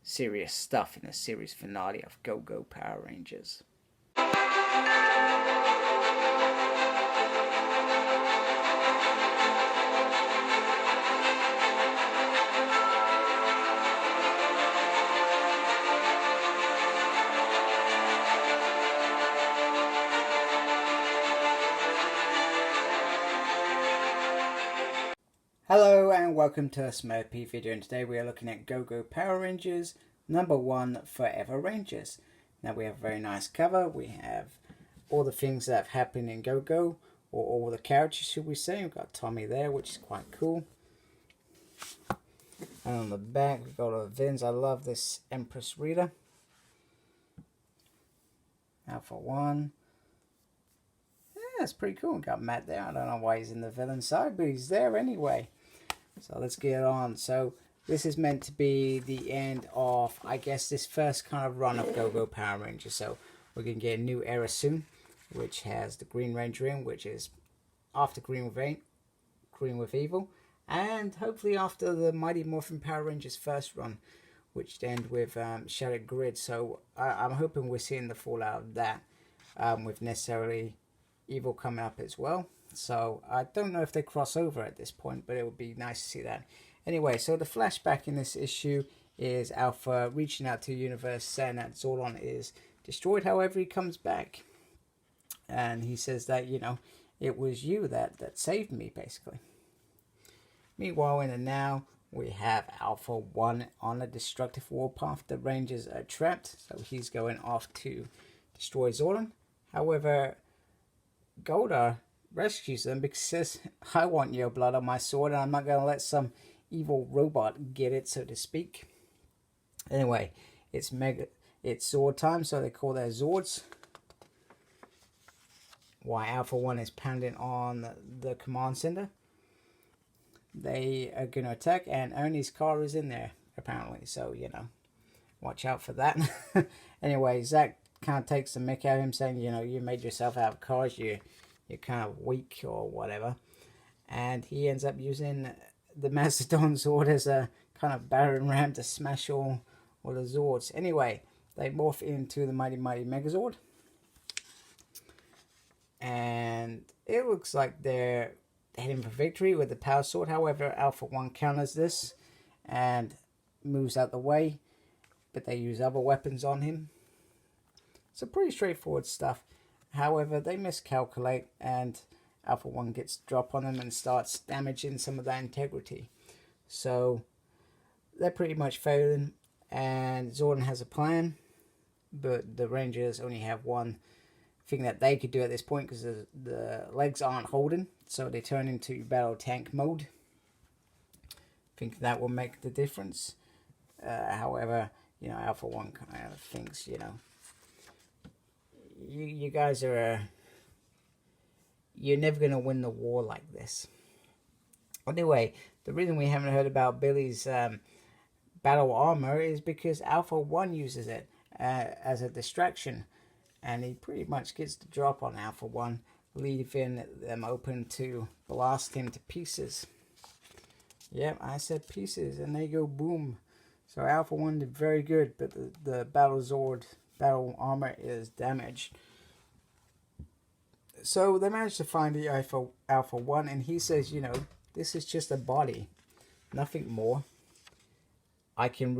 serious stuff in the series finale of Go Go Power Rangers. Hello and welcome to a Smurfy video, and today we are looking at Go Go Power Rangers #1 Forever Rangers. Now we have a very nice cover. We have all the things that have happened in Go Go, or all the characters should we say. We've got Tommy there, which is quite cool. And on the back we've got all the villains. I love this Empress Rita. Alpha 1. Yeah, that's pretty cool. We've got Matt there. I don't know why he's in the villain side, but he's there anyway. So let's get on. So this is meant to be the end of, I guess, this first kind of run of Go Go Power Rangers. So we're going to get a new era soon, which has the Green Ranger in, which is after Green with Evil, and hopefully after the Mighty Morphin Power Rangers first run, which end with Shattered Grid. So I'm hoping we're seeing the fallout of that, with necessarily Evil coming up as well. So I don't know if they cross over at this point, but it would be nice to see that. Anyway, so the flashback in this issue is Alpha reaching out to the universe, saying that Zordon is destroyed. However, he comes back and he says that, you know, it was you that saved me, basically. Meanwhile, in the now, we have Alpha 1 on a destructive warpath. The Rangers are trapped, so he's going off to destroy Zordon. However, Goldar rescues them because he says, I want your blood on my sword, and I'm not going to let some evil robot get it, so to speak. Anyway, it's Zord time, so they call their Zords. While Alpha 1 is pounding on the command center, they are going to attack, and Ernie's car is in there, apparently, so, you know, watch out for that. Anyway, Zach kind of takes the mick out of him, saying, you know, you made yourself out of cars, you're kind of weak or whatever. And he ends up using the Mastodon Zord as a kind of battering ram to smash all the Zords. Anyway, they morph into the Mighty Megazord. And it looks like they're heading for victory with the Power Sword. However, Alpha 1 counters this and moves out the way, but they use other weapons on him. So pretty straightforward stuff. However, they miscalculate and Alpha 1 gets the drop on them and starts damaging some of that integrity. So they're pretty much failing, and Zordon has a plan, but the Rangers only have one thing that they could do at this point because the legs aren't holding, so they turn into battle tank mode. Think that will make the difference. However, you know, Alpha 1 kind of thinks, you know, you guys are you're never going to win the war like this. Anyway, the reason we haven't heard about Billy's battle armor is because Alpha 1 uses it as a distraction, and he pretty much gets the drop on Alpha 1, leaving them open to blast him to pieces. Yep, I said pieces, and they go boom. So Alpha 1 did very good, but the battle armor is damaged. So they managed to find the Alpha 1, and he says, you know, this is just a body, nothing more. I can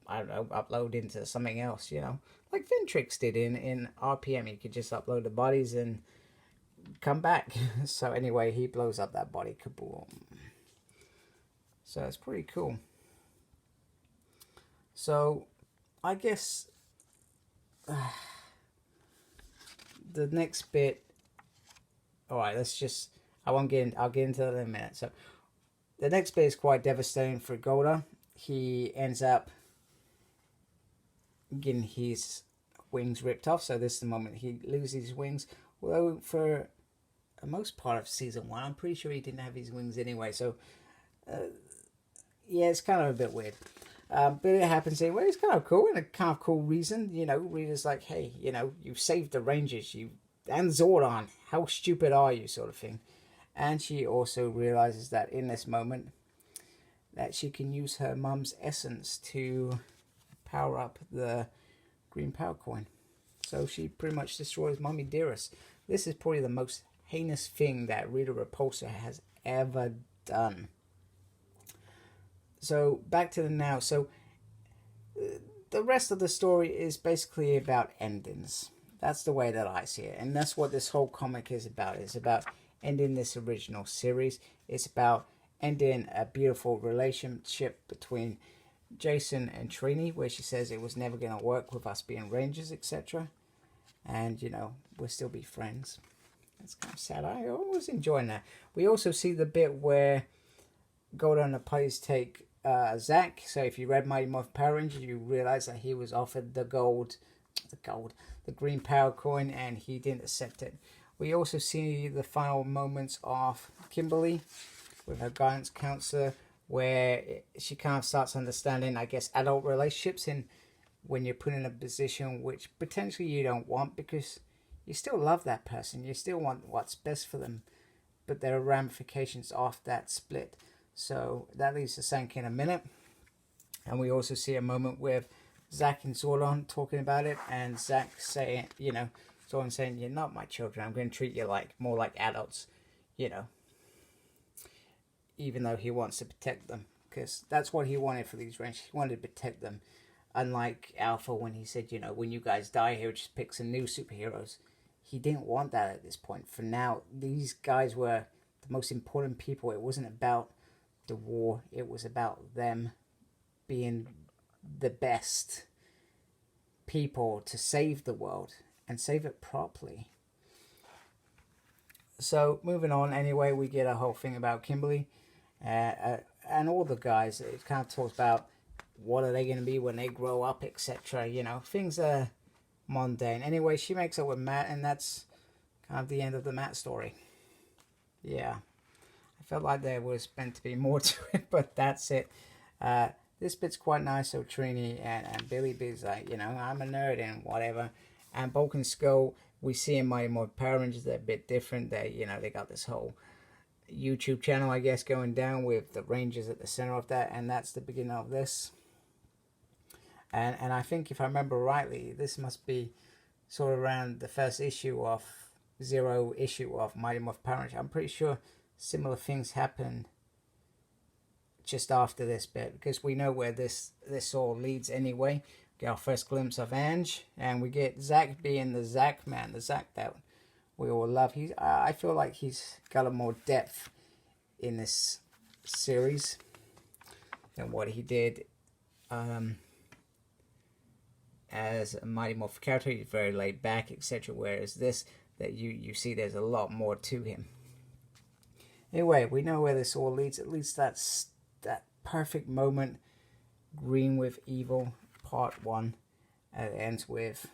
upload into something else, you know, like Ventrix did in RPM. He could just upload the bodies and come back. So anyway, he blows up that body, kaboom. So it's pretty cool. So I guess the next bit. All right, I'll get into that in a minute. So the next bit is quite devastating for Goldar. He ends up getting his wings ripped off. So this is the moment he loses his wings. Although for the most part of season 1, I'm pretty sure he didn't have his wings anyway. So yeah, it's kind of a bit weird. But it happens anyway. It's kind of cool, and a kind of cool reason. You know, Rita's like, hey, you know, you saved the Rangers, and Zordon. How stupid are you, sort of thing. And she also realizes that in this moment, that she can use her mum's essence to power up the green power coin. So she pretty much destroys Mommy Dearest. This is probably the most heinous thing that Rita Repulsa has ever done. So back to the now. So the rest of the story is basically about endings. That's the way that I see it. And that's what this whole comic is about. It's about ending this original series. It's about ending a beautiful relationship between Jason and Trini, where she says it was never going to work with us being Rangers, etc. And, you know, we'll still be friends. That's kind of sad. I always enjoying that. We also see the bit where Golda and the Putties take Zach. So if you read Mighty Morphin Power Rangers, you realize that he was offered the green power coin, and he didn't accept it. We also see the final moments of Kimberly with her guidance counselor, where she kind of starts understanding, I guess, adult relationships, and when you're put in a position which potentially you don't want, because you still love that person, you still want what's best for them, but there are ramifications of that split. So that leads to Sank in a minute. And we also see a moment with Zach and Zordon talking about it, and Zach saying, you know, Zordon saying, you're not my children, I'm going to treat you like more like adults, you know, even though he wants to protect them, because that's what he wanted for these Rangers. He wanted to protect them. Unlike Alpha, when he said, you know, when you guys die, he'll just pick some new superheroes. He didn't want that at this point. For now, these guys were the most important people. It wasn't about the war. It was about them being the best people to save the world and save it properly. So moving on, anyway, we get a whole thing about Kimberly and all the guys. It kind of talks about what are they going to be when they grow up, etc. You know, things are mundane. Anyway, she makes up with Matt, and that's kind of the end of the Matt story. Yeah, I felt like there was meant to be more to it, but that's it. This bit's quite nice. So Trini and Billy B's like, you know, I'm a nerd and whatever. And Bulk and Skull, we see in Mighty Morphin Power Rangers, they're a bit different. They, you know, they got this whole YouTube channel, I guess, going down with the Rangers at the center of that, and that's the beginning of this. And I think, if I remember rightly, this must be sort of around the first issue of zero issue of Mighty Morphin Power Rangers. I'm pretty sure similar things happen just after this bit, because we know where this all leads anyway. Get our first glimpse of Ange, and we get Zach being the Zach man, the Zach that we all love. I feel like he's got a more depth in this series than what he did as a Mighty Morphin character. He's very laid back, etc. Whereas this, that you see there's a lot more to him. Anyway, we know where this all leads. At least that's that perfect moment. Green with Evil, Part 1. And it ends with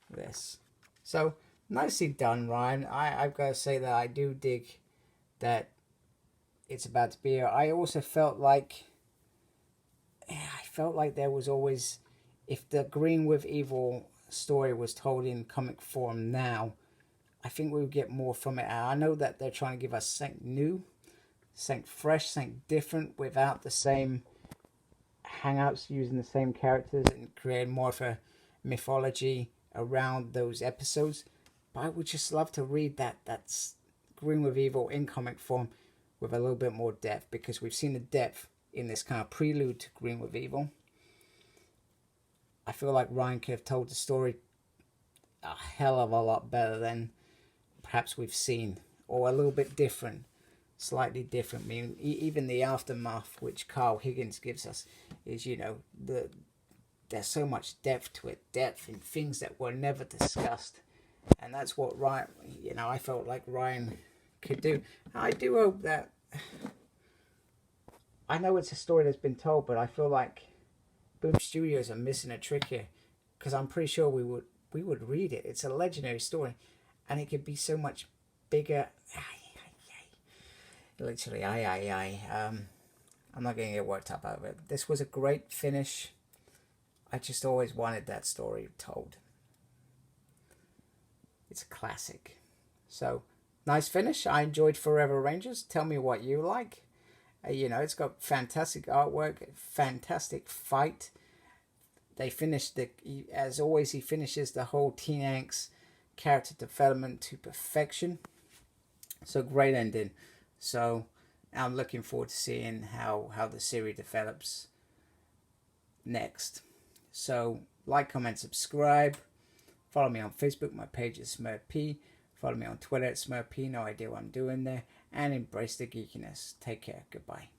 this. So, nicely done, Ryan. I've got to say that I do dig that it's about to be here. I also felt like there was always, if the Green with Evil story was told in comic form now, I think we would get more from it. I know that they're trying to give us something new, something fresh, something different, without the same hang-ups, using the same characters and creating more of a mythology around those episodes. But I would just love to read that's Green with Evil in comic form with a little bit more depth, because we've seen the depth in this kind of prelude to Green with Evil. I feel like Ryan could have told the story a hell of a lot better than perhaps we've seen, or a little bit different, slightly different. I mean, even the aftermath which Carl Higgins gives us is, you know, there's so much depth to it, depth in things that were never discussed, and that's what Ryan, you know, I felt like Ryan could do. I do hope that, I know it's a story that's been told, but I feel like Boom Studios are missing a trick here, because I'm pretty sure we would read it. It's a legendary story, and it could be so much bigger. Literally, I'm not going to get worked up over it. This was a great finish. I just always wanted that story told. It's a classic. So, nice finish. I enjoyed Forever Rangers. Tell me what you like. You know, it's got fantastic artwork, fantastic fight. they finished as always, he finishes the whole Teen Angst character development to perfection. So great ending. So I'm looking forward to seeing how the series develops next. So like, comment, subscribe. Follow me on Facebook. My page is SmurP. Follow me on Twitter at SmurP. No idea what I'm doing there. And embrace the geekiness. Take care. Goodbye.